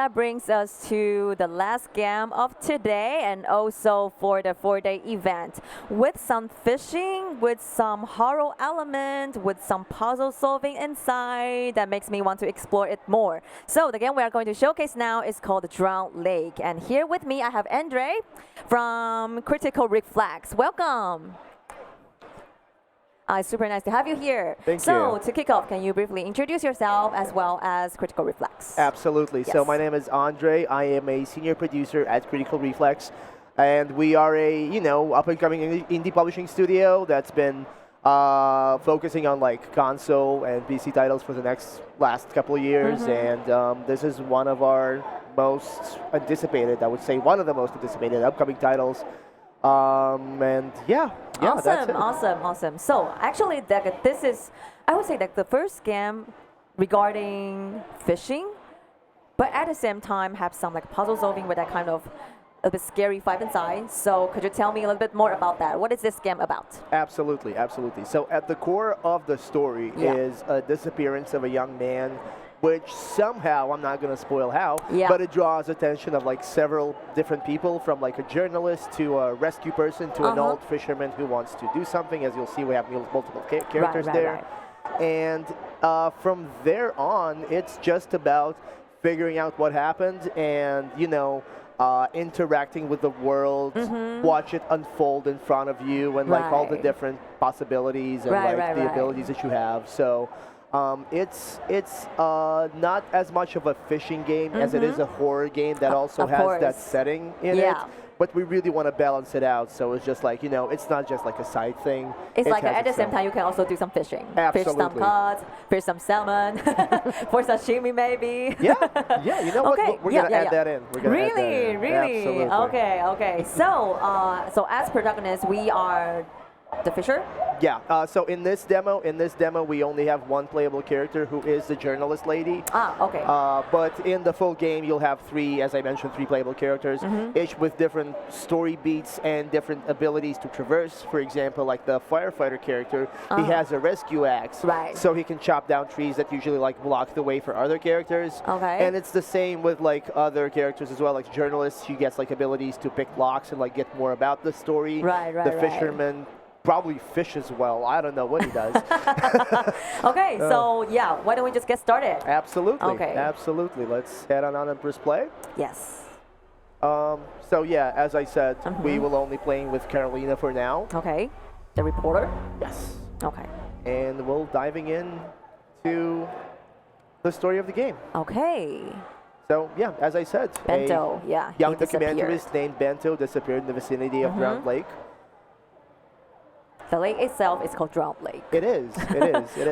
that brings us to the last game of today and also for the 4-day event. With some fishing, with some horror element, with some puzzle solving inside that makes me want to explore it more. So the game we are going to showcase now is called Drowned Lake. And here with me I have Andre from Critical Reflex. Welcome. It's super nice to have you here. Thank so, you. to kick off, can you briefly introduce yourself as well as Critical Reflex? Absolutely. Yes. So my name is Andre. I am a senior producer at Critical Reflex, and we are a up-and-coming indie publishing studio that's been focusing on like console and PC titles for the last couple of years, and this is one of our most anticipated, I would say, one of the most anticipated upcoming titles. And yeah, awesome, that's it. awesome. So actually, this is, I would say, like the first game regarding fishing, but at the same time have some like puzzle solving with that kind of a bit scary vibe inside. So could you tell me a little bit more about that? What is this game about? Absolutely. So at the core of the story is a disappearance of a young man, which somehow, I'm not going to spoil how, but it draws attention of like several different people, from like a journalist to a rescue person to an old fisherman who wants to do something. As you'll see, we have multiple characters there. And from there on, it's just about figuring out what happened and, interacting with the world, watch it unfold in front of you, and like all the different possibilities and the abilities that you have. So it's not as much of a fishing game as it is a horror game that also has that setting in it. But we really want to balance it out, so it's just like, it's not just like a side thing. It's like at the same time you can also do some fishing. Absolutely. Fish some cod, fish some salmon, for sashimi maybe. Yeah, you know what? We're going to add that in. We're gonna add that in. Really? Absolutely. Okay. So as protagonists, we are the fisher? Yeah, so in this demo, we only have one playable character, who is the journalist lady. Okay. But in the full game, you'll have three playable characters, each with different story beats and different abilities to traverse. For example, like the firefighter character, he has a rescue axe, so he can chop down trees that usually like block the way for other characters. Okay. And it's the same with like other characters as well, like journalists. She gets like abilities to pick locks and like get more about the story. The fisherman probably fishes well. I don't know what he does. Okay, so yeah, why don't we just get started? Absolutely. Okay. Absolutely. Let's head on and press play. Yes. So yeah, as I said, we will only playing with Carolina for now. Okay. The reporter? Yes. Okay. And we'll diving in to the story of the game. Okay. So yeah, as I said, Bento, a young documentarist named Bento disappeared in the vicinity of Drowned Lake. The lake itself is called Drowned Lake. It is.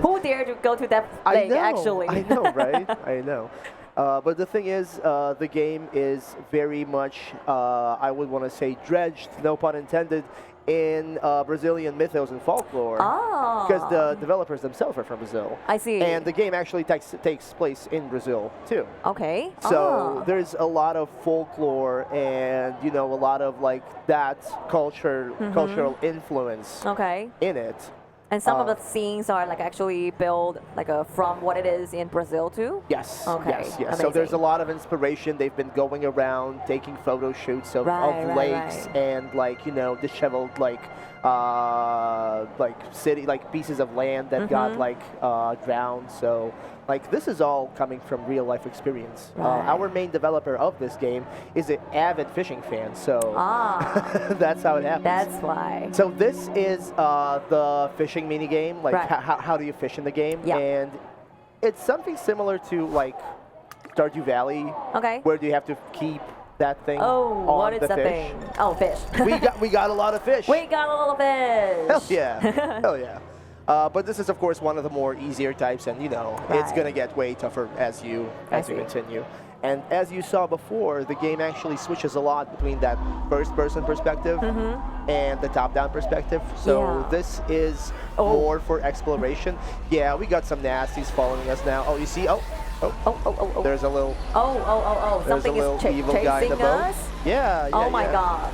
Who dared to go to that lake, actually? I know, right? I know. But the thing is, the game is very much, I would want to say, dredged, no pun intended, in Brazilian mythos and folklore. Because the developers themselves are from Brazil. I see. And the game actually takes place in Brazil, too. Okay. So there's a lot of folklore and, a lot of like that cultural influence in it. And some of the scenes are like actually built like from what it is in Brazil too? Yes. Okay. Yes. So there's a lot of inspiration. They've been going around taking photo shoots of lakes and like, disheveled like city, like pieces of land that got like drowned. So like this is all coming from real life experience. Our main developer of this game is an avid fishing fan, so that's how it happens. That's why. So this is the fishing mini game. Like how do you fish in the game? And it's something similar to like Stardew Valley. Where do you have to keep that thing on what is the that fish? thing? Oh, fish. we got a lot of fish. We got a lot of fish. Hell yeah. But this is, of course, one of the more easier types, and it's going to get way tougher as you continue. And as you saw before, the game actually switches a lot between that first-person perspective and the top-down perspective. So this is more for exploration. Yeah, we got some nasties following us now. Oh, you see? There's a little. Something is evil guy in the boat. us? Yeah. Oh my God.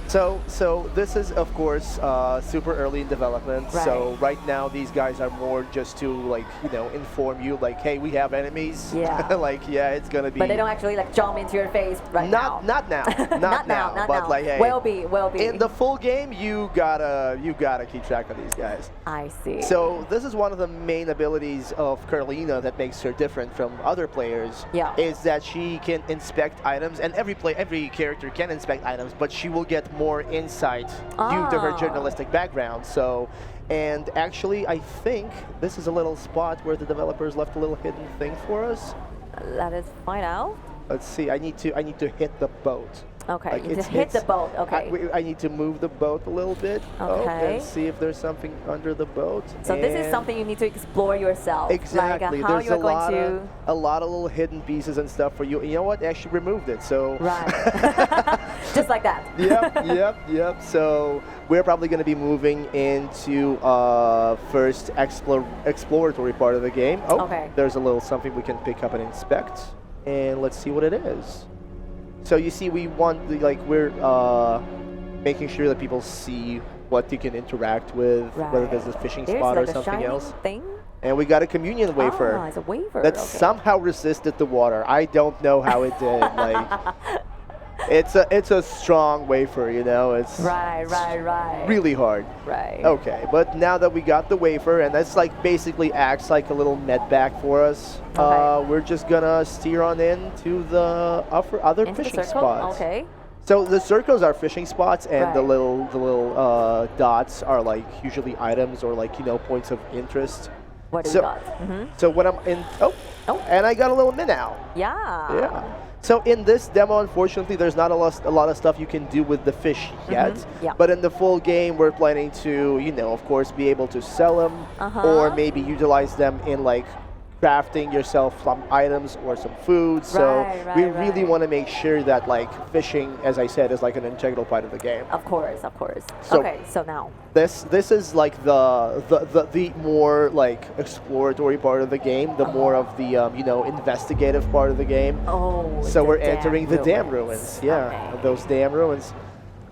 So this is, of course, super early in development. Right. So right now, these guys are more just to, like, you know, inform you, like, hey, we have enemies. Yeah. Like, yeah, it's gonna be. But they don't actually like jump into your face right now. Not now. Not now. Not but now. like, hey, will be. in the full game, you gotta keep track of these guys. I see. So this is one of the main abilities of Carolina that makes her different from other players. Yeah. Is that she can inspect items, and every character can inspect items, but she will get more insight due to her journalistic background. So, and actually, I think this is a little spot where the developers left a little hidden thing for us. Let us find out. Let's see. I need to hit the boat. Okay, Like you just hit the boat. Okay. I need to move the boat a little bit. Okay. And see if there's something under the boat. So this is something you need to explore yourself. Exactly. Like how there's you're going to. a lot of little hidden pieces and stuff for you. You know what? I actually removed it. So. Right. Just like that. Yep. So we're probably going to be moving into first exploratory part of the game. Oh, okay. There's a little something we can pick up and inspect, and let's see what it is. So you see, we're making sure that people see what you can interact with, whether there's a fishing spot like or something else. Thing? And we got a communion wafer. Ah, it's a wafer. That somehow resisted the water. I don't know how it did. Like, it's a strong wafer, you know. It's right. really hard. Right. Okay, but now that we got the wafer, and that's like basically acts like a little med bag for us. Okay. We're just gonna steer on in to the other fishing spots. Okay. So the circles are fishing spots, and the Right. little dots are like usually items or like, you know, points of interest. What do you got? So when I'm in, and I got a little minnow. Yeah. So in this demo, unfortunately, there's not a lot of stuff you can do with the fish yet. Yeah. But in the full game, we're planning to, you know, of course, be able to sell them or maybe utilize them in like crafting yourself some items or some food. So we really want to make sure that like fishing, as I said, is like an integral part of the game. Of course. So okay, so now. This is like the more like exploratory part of the game, the more of the you know, investigative part of the game. Oh. So we're entering the dam ruins. Yeah, Okay. those dam ruins.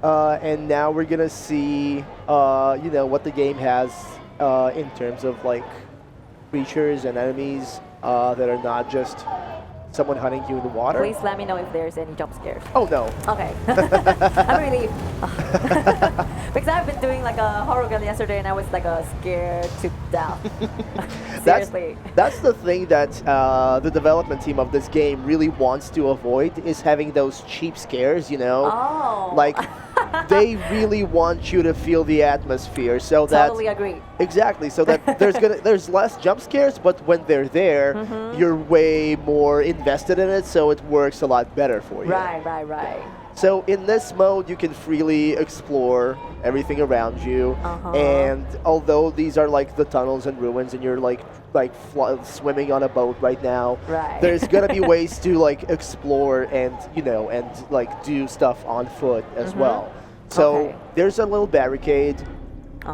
And now we're gonna see you know, what the game has in terms of like creatures and enemies that are not just someone hunting you in the water. Please let me know if there's any jump scares. Oh no. Okay. I'm really because I've been doing like a horror game yesterday and I was like scared to death. Seriously. That's the thing that the development team of this game really wants to avoid, is having those cheap scares, you know? Oh. Like they really want you to feel the atmosphere, so that Totally agree. Exactly, so that there's less jump scares, but when they're there, you're way more invested in it, so it works a lot better for you. Right. So in this mode, you can freely explore everything around you, and although these are like the tunnels and ruins, and you're like swimming on a boat right now, there's gonna be ways to like explore and, you know, and like do stuff on foot as well. So there's a little barricade.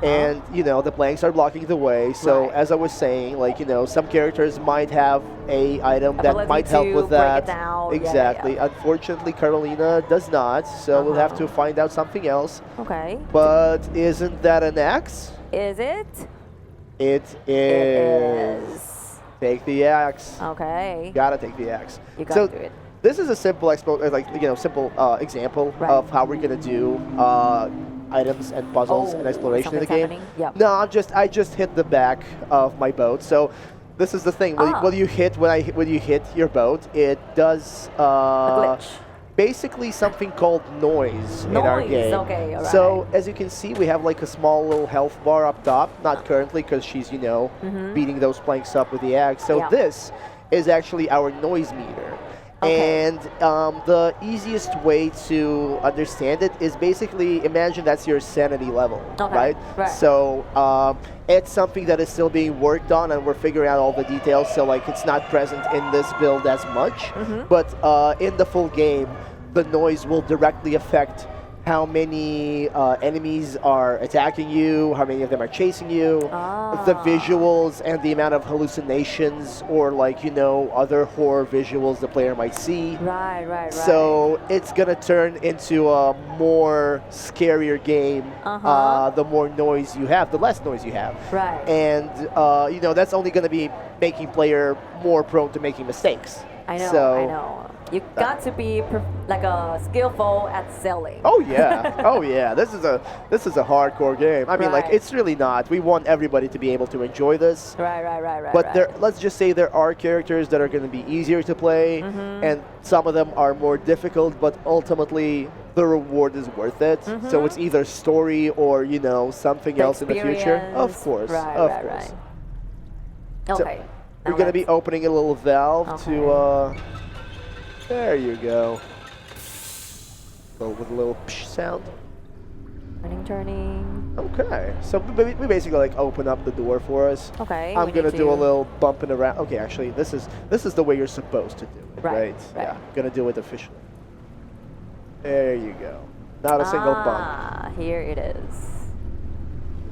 And, you know, the planks are blocking the way. So as I was saying, like, you know, some characters might have a item that might help with that. Exactly. Yeah. Unfortunately, Carolina does not. So we'll have to find out something else. Okay. But isn't that an axe? Is it? It is. It is. Take the axe. Okay. Gotta take the axe. You gotta do it. This is a simple example of how we're gonna do items and puzzles and exploration in the game. Yep. No, I just hit the back of my boat. So this is the thing. When you hit your boat, it does a glitch. basically something called noise in our game. Okay, all right. So as you can see, we have like a small little health bar up top. Not currently, because she's, you know, beating those planks up with the axe. So this is actually our noise meter. And the easiest way to understand it is basically imagine that's your sanity level, right? So it's something that is still being worked on, and we're figuring out all the details. So like it's not present in this build as much, but in the full game, the noise will directly affect how many enemies are attacking you, how many of them are chasing you, the visuals and the amount of hallucinations or like, you know, other horror visuals the player might see. Right. So it's going to turn into a more scarier game. The more noise you have, the less noise you have. Right. And, you know, that's only going to be making player more prone to making mistakes. I know, so, I know. You got to be like a skillful at selling. Oh yeah, oh yeah. This is a hardcore game. I mean, like it's really not. We want everybody to be able to enjoy this. Right. But there, let's just say there are characters that are going to be easier to play, and some of them are more difficult. But ultimately, the reward is worth it. So it's either story or you know something else in the future. Of course, of course. Okay. So we're going to be opening a little valve to. There you go. Go with a little psh sound. Turning. Okay, so we basically like open up the door for us. Okay. I'm gonna do a little bumping around. Okay, actually, this is the way you're supposed to do it, right? Yeah, gonna do it officially. There you go. Not a single bump. Ah, here it is.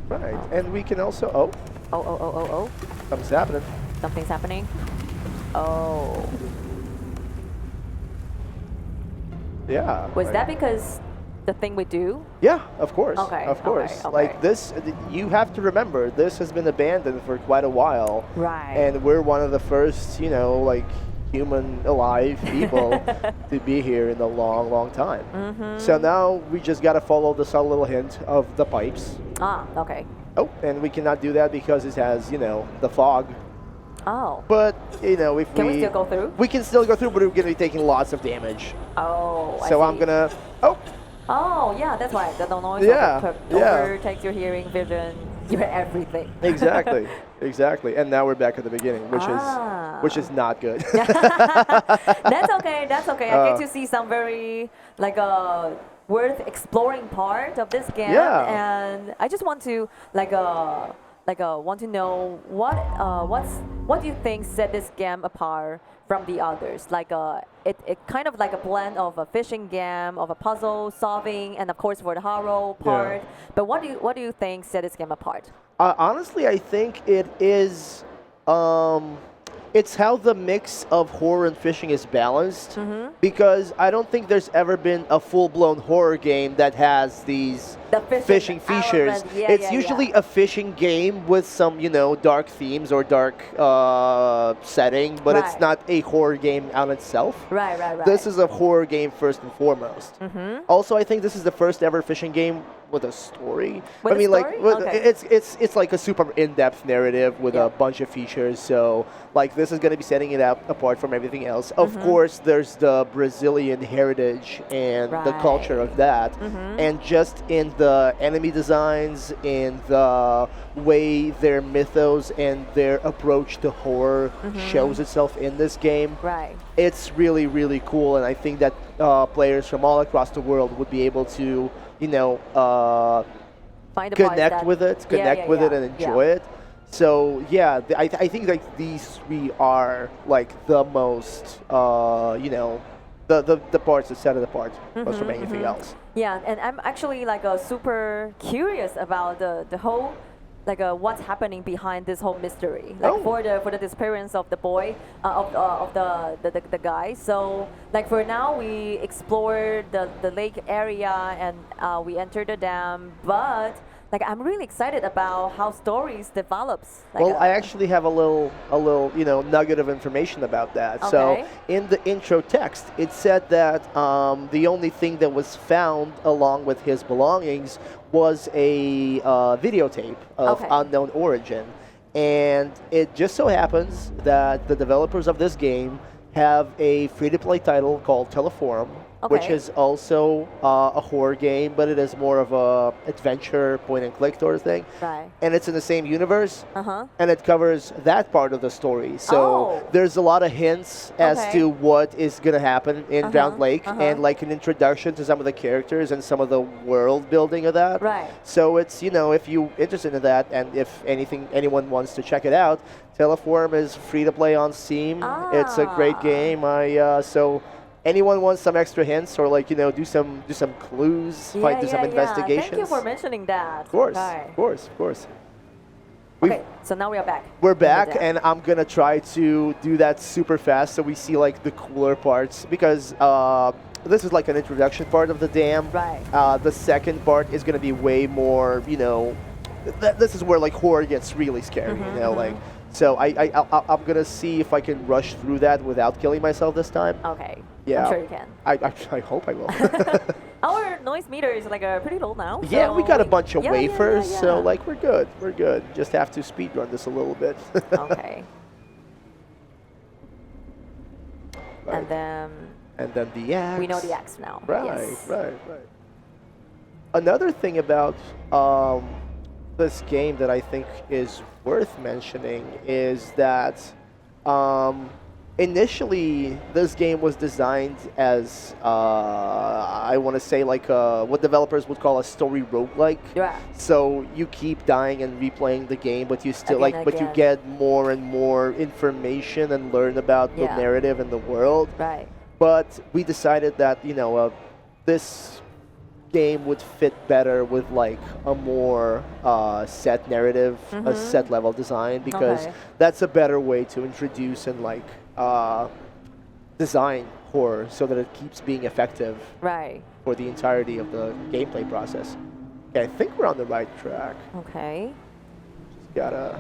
Right, and we can also Oh. Something's happening. Something's happening. Oh. Yeah. Was that because the thing we do? Yeah, of course. Okay. Of course. Okay. Like this, you have to remember, this has been abandoned for quite a while. Right. And we're one of the first, you know, like human alive people to be here in a long, long time. So now we just got to follow the subtle little hint of the pipes. Ah, okay. Oh, and we cannot do that because it has, you know, the fog. Oh. But, you know, if Can we still go through? We can still go through, but we're going to be taking lots of damage. Oh, So I'm going to... Oh, yeah, that's why. The noise overtakes your hearing, vision, your everything. Exactly. Exactly. And now we're back at the beginning, which is not good. That's okay. That's okay. I get to see some very like worth exploring part of this game, and I just want to want to know what do you think set this game apart from the others? Like it kind of like a blend of a fishing game, of a puzzle solving, and of course for the horror part. But what do you think set this game apart? Honestly, I think it is. It's how the mix of horror and fishing is balanced. Because I don't think there's ever been a full-blown horror game that has these fishing features. It's usually a fishing game with some, you know, dark themes or dark setting, but it's not a horror game on itself. Right. This is a horror game first and foremost. Also, I think this is the first ever fishing game with a story. With it's like a super in-depth narrative with a bunch of features. So like this is going to be setting it out apart from everything else. Of course, there's the Brazilian heritage and the culture of that, and just in the enemy designs, in the way their mythos and their approach to horror shows itself in this game. Right. It's really, really cool, and I think that players from all across the world would be able to, you know, connect with it, and enjoy it. So yeah, I think like these three are like the most, you know, the parts that set it apart most from anything else. Yeah, and I'm actually like super curious about the whole like what's happening behind this whole mystery, like for the disappearance of the boy, of the guy. So like for now we explored the lake area and we entered the dam, but like I'm really excited about how stories develops. Like well, I actually have a little you know nugget of information about that. Okay. So in the intro text, it said that the only thing that was found along with his belongings was a videotape of unknown origin, and it just so happens that the developers of this game have a free-to-play title called Teleforum, which is also a horror game, but it is more of a adventure point-and-click sort of thing. Right. And it's in the same universe, and it covers that part of the story. So there's a lot of hints as to what is going to happen in Drowned Lake, and like an introduction to some of the characters and some of the world building of that. Right. So it's, you know, if you're interested in that, and if anyone wants to check it out, Teleforum is free to play on Steam. It's a great game. anyone wants some extra hints or like do some clues, do some investigations? Thank you for mentioning that. Of course, Okay. of course, of course. Okay, so now we are back. We're back, and I'm gonna try to do that super fast so we see like the cooler parts because this is like an introduction part of the dam. Right. The second part is gonna be way more, this is where like horror gets really scary, like. So I'm gonna see if I can rush through that without killing myself this time. Okay. Yeah. I'm sure you can. I hope I will. Our noise meter is like pretty low now. Yeah, so we got a bunch of yeah, wafers, yeah. so like we're good. We're good. Just have to speed run this a little bit. Okay. Right. And then the axe. we know the axe now. Right, Yes. right. Another thing about this game that I think is worth mentioning is that initially this game was designed as I want to say like what developers would call a story roguelike. Yeah. So you keep dying and replaying the game, but you still Again, but you get more and more information and learn about the narrative and the world. Right. But we decided that this game would fit better with like a more set narrative, a set level design, because that's a better way to introduce and like design horror so that it keeps being effective for the entirety of the gameplay process. Okay, I think we're on the right track. Okay. Just gotta.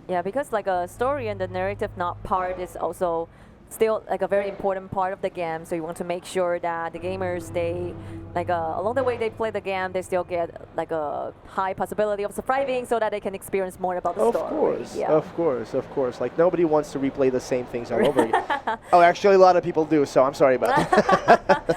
Yeah, because like a story and the narrative not part is also still like a very important part of the game, so you want to make sure that the gamers, they like along the way they play the game, they still get like a high possibility of surviving so that they can experience more about the story. Of course. Like nobody wants to replay the same things all over again. Oh, actually a lot of people do, so I'm sorry about that.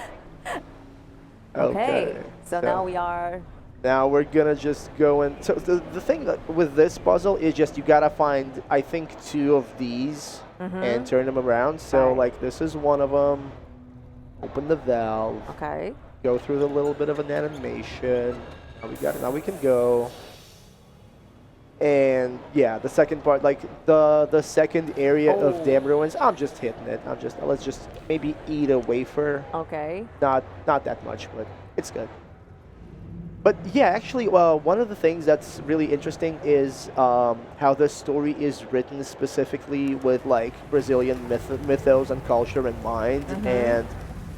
Okay, so now we are... Now we're gonna just go and... So the thing that with this puzzle is just you gotta find, I think, 2 of these and turn them around. So like this is one of them. Open the valve. Okay. Go through the little bit of an animation. Now we got it. Now we can go. And yeah, the second part, like the second area of Dam Ruins, I'm just hitting it. Let's just maybe eat a wafer. Okay. Not that much, but it's good. But yeah, actually, one of the things that's really interesting is how the story is written specifically with like Brazilian mythos and culture in mind. And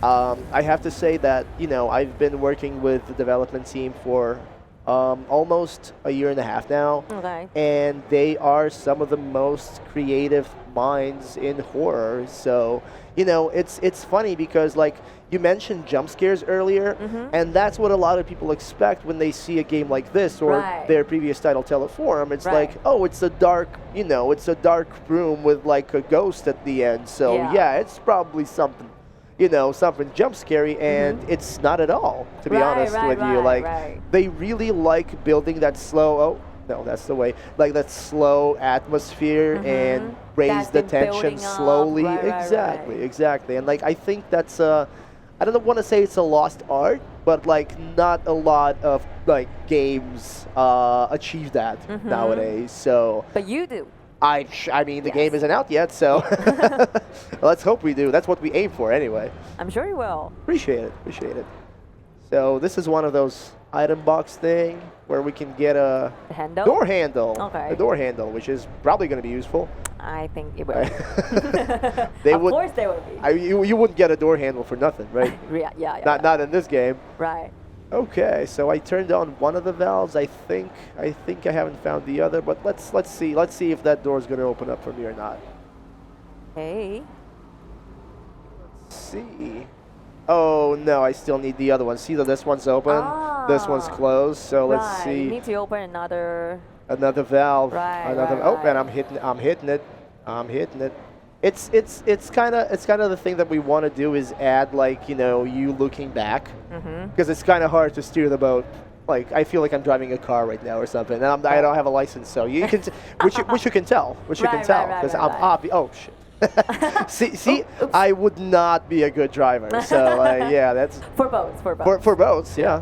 I have to say that I've been working with the development team for almost a year and a half now. Okay. And they are some of the most creative minds in horror. So it's funny because like you mentioned jump scares earlier, and that's what a lot of people expect when they see a game like this or their previous title Teleform. It's like, oh, it's a dark, it's a dark room with like a ghost at the end. So yeah, it's probably something, something jump scary, and it's not at all, to be honest with you. Like they really like building that slow. Oh no, that's the way. Like that slow atmosphere and raise the tension slowly. Exactly. And like I think that's I don't want to say it's a lost art, but like not a lot of like games achieve that nowadays. So. But you do. I mean, the game isn't out yet, so let's hope we do. That's what we aim for anyway. I'm sure you will. Appreciate it. So this is one of those item box thing where we can get a door handle. Okay. A door handle, which is probably going to be useful. I think it will. Of course they will be. You wouldn't get a door handle for nothing, right? yeah. Not in this game. Right. Okay, so I turned on one of the valves. I think I haven't found the other, but let's see if that door's gonna open up for me or not. Okay. Let's see. Oh no, I still need the other one. See that this one's open, this one's closed. So let's see. You need to open another valve. Right. And I'm hitting it. It's kind of the thing that we want to do is add like you looking back, because it's kind of hard to steer the boat. Like I feel like I'm driving a car right now or something, and I don't have a license, so you can which you can tell because I'm obvious. Oh shit. see, I would not be a good driver. So yeah, that's for boats. For boats, yeah.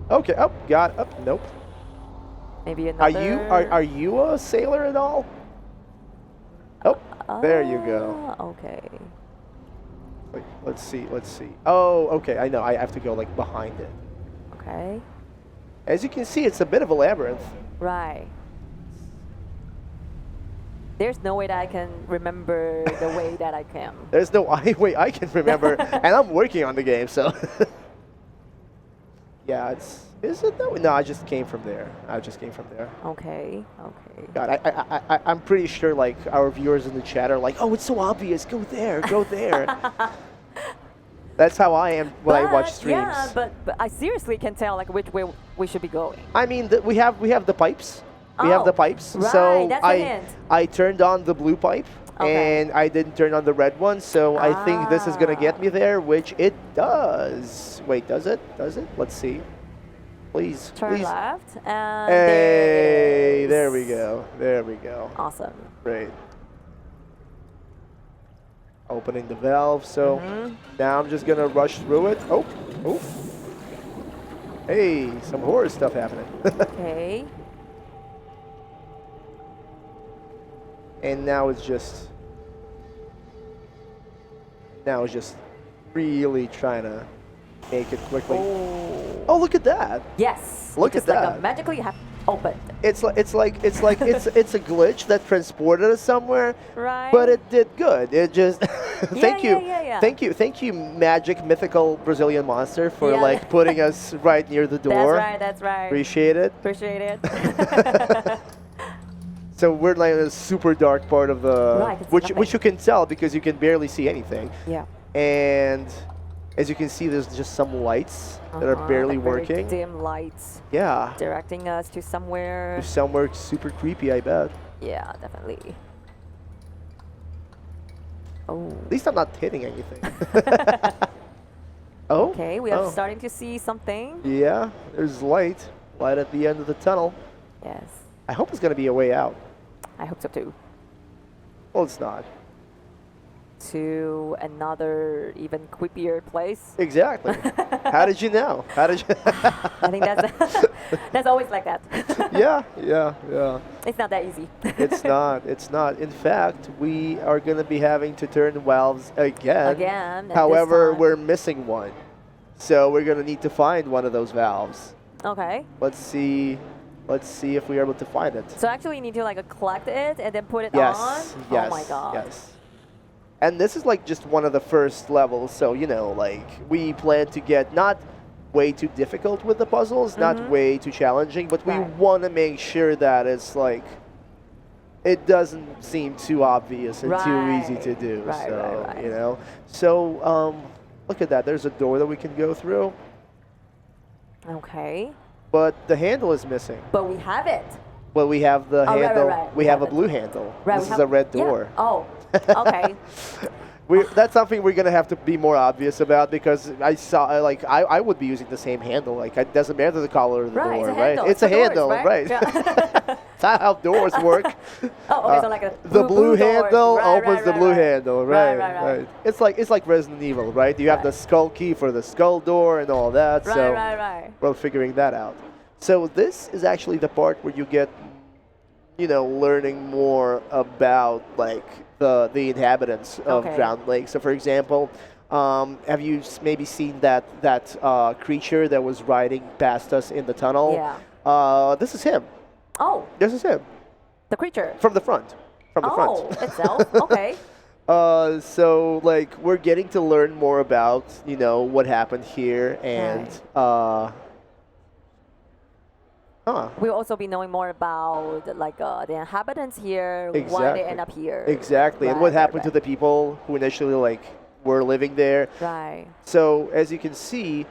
Okay. Oh, got up. Nope. Maybe another. Are you a sailor at all? Oh. There you go. Okay. Wait, let's see. Oh, okay, I know. I have to go like behind it. Okay. As you can see, it's a bit of a labyrinth. Right. There's no way that I can remember the way that I can. There's no way I can remember, and I'm working on the game, so. Yeah, is it though? No, I just came from there. Okay. God, I'm pretty sure like our viewers in the chat are like, oh, it's so obvious. Go there. That's how I am when I watch streams. Yeah, but I seriously can tell like which way we should be going. I mean, we have the pipes. We have the pipes. Right, so that's a hint. I turned on the blue pipe. Okay. And I didn't turn on the red one, so I think this is gonna get me there, which it does. Wait, does it? Let's see. Please. Turn left and hey, there we go. Awesome. Great. Opening the valve, so now I'm just gonna rush through it. Oh. Hey, some horror stuff happening. Okay. And now it's just really trying to make it quickly. Oh, look at that! Yes. Look at that! Like magically have opened. It's a glitch that transported us somewhere. Right. But it did good. It just thank you, magic mythical Brazilian monster for like putting us right near the door. That's right. Appreciate it. So we're like in a super dark part of the which you can tell because you can barely see anything. Yeah. And as you can see, there's just some lights that are barely working. Dim lights. Yeah. Directing us to somewhere. Somewhere super creepy, I bet. Yeah, definitely. Oh. At least I'm not hitting anything. Oh. Okay, we are starting to see something. Yeah, there's light at the end of the tunnel. Yes. I hope it's gonna be a way out. I hope so too. Well, it's not. To another even creepier place. Exactly. How did you know? I think that's always like that. Yeah. It's not that easy. It's not. In fact, we are going to be having to turn valves again. However, we're missing one. So we're going to need to find one of those valves. Okay. Let's see if we're able to find it. So actually you need to like collect it and then put it on? Yes. Oh my god. Yes. And this is like just one of the first levels, so like we plan to get not way too difficult with the puzzles, not way too challenging, but we want to make sure that it's like it doesn't seem too obvious and too easy to do. So look at that. There's a door that we can go through. Okay. But the handle is missing. But we have it. Well, we have the handle. Right. We have a blue handle. This is a red door. Yeah. Oh. Okay. That's something we're gonna have to be more obvious about because I saw I would be using the same handle. Like it doesn't matter the color of the door, right? It's a handle, right? That's how doors work. So like a the blue handle opens the blue handle, right. It's like Resident Evil, right? You have the skull key for the skull door and all that. Right. We're figuring that out. So this is actually the part where you get, learning more about like the inhabitants of Drowned Lake. So for example, have you maybe seen that creature that was riding past us in the tunnel? Yeah. This is him. Oh. This is him. The creature. From the front. Oh, itself. Okay. So like we're getting to learn more about what happened here and We'll also be knowing more about like the inhabitants here, why they end up here. Exactly, and what happened to the people who initially were living there. Right. So as you can see,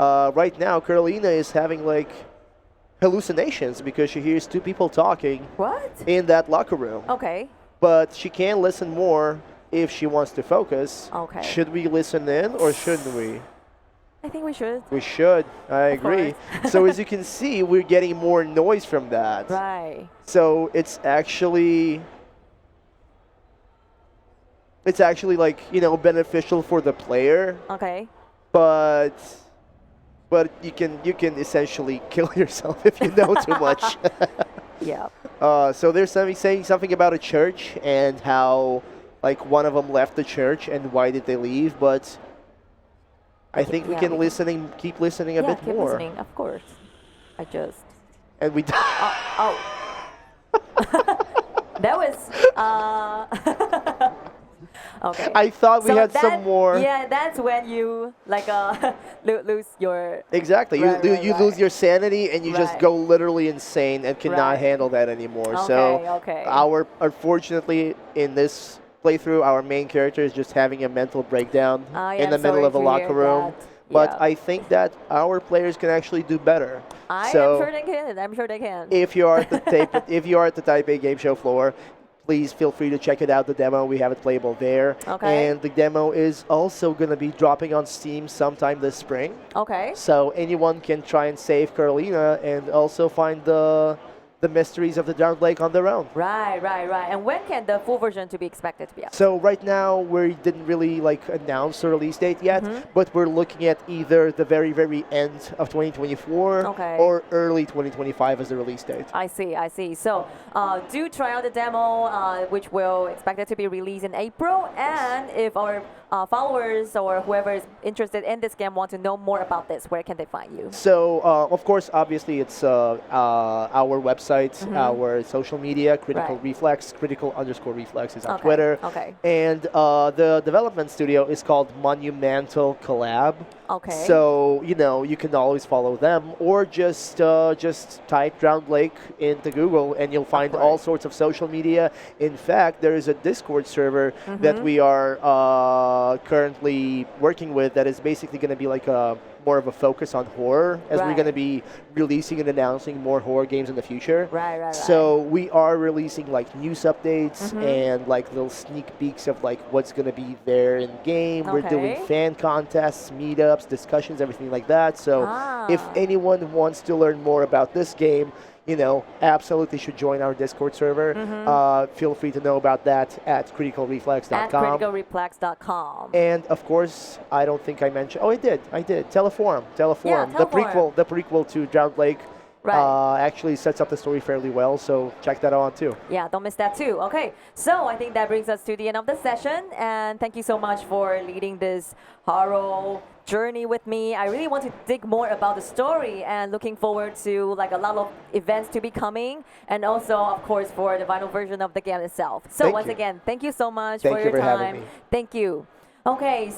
right now Carolina is having hallucinations because she hears two people talking. What? In that locker room. Okay. But she can listen more if she wants to focus. Okay. Should we listen in or shouldn't we? I think we should. We should. I agree. So as you can see, we're getting more noise from that. Right. So it's actually beneficial for the player. Okay. But you can essentially kill yourself if you know too much. Yeah. So there's saying something about a church and how like one of them left the church and why did they leave, but I think we can keep listening a bit keep more. listening, of course. I just. And we. Oh. That was. Okay. I thought we had some more. Yeah, that's when you like lose your. Exactly. You lose your sanity and you just go literally insane and cannot handle that anymore. Okay, so unfortunately in this playthrough, our main character is just having a mental breakdown in the middle of a locker room. But I think that our players can actually do better. I'm sure they can. I'm sure they can. If you are at the Taipei game show floor, please feel free to check it out, the demo. We have it playable there. Okay. And the demo is also going to be dropping on Steam sometime this spring. Okay. So anyone can try and save Carolina and also find the mysteries of the Drowned Lake on their own. Right. And when can the full version to be expected to be out? So right now we didn't really announce the release date yet, but we're looking at either the very, very end of 2024 or early 2025 as the release date. I see. So do try out the demo, which will expected to be released in April. And if our followers or whoever is interested in this game want to know more about this, where can they find you? So of course, obviously, it's our website, our social media, Critical Reflex, Critical_Reflex is on Twitter. Okay. And the development studio is called Monumental Collab. Okay. So, you can always follow them or just type Drowned Lake into Google and you'll find all sorts of social media. In fact, there is a Discord server that we are currently working with that is basically going to be like more of a focus on horror as we're going to be releasing and announcing more horror games in the future. Right. So we are releasing news updates and little sneak peeks of what's going to be there in game. We're doing fan contests, meetups, discussions, everything like that. So if anyone wants to learn more about this game, absolutely should join our Discord server. Feel free to know about that at criticalreflex.com. At criticalreflex.com. And of course, I don't think I mentioned. Oh, I did. Teleforum. Yeah, The prequel to Drowned Lake. Actually sets up the story fairly well, so check that out too. Yeah, don't miss that too. Okay, so I think that brings us to the end of the session, and thank you so much for leading this horror journey with me. I really want to dig more about the story and looking forward to a lot of events to be coming, and also of course for the final version of the game itself. So once again, thank you so much for your time. Thank you for having me. Thank you. Okay.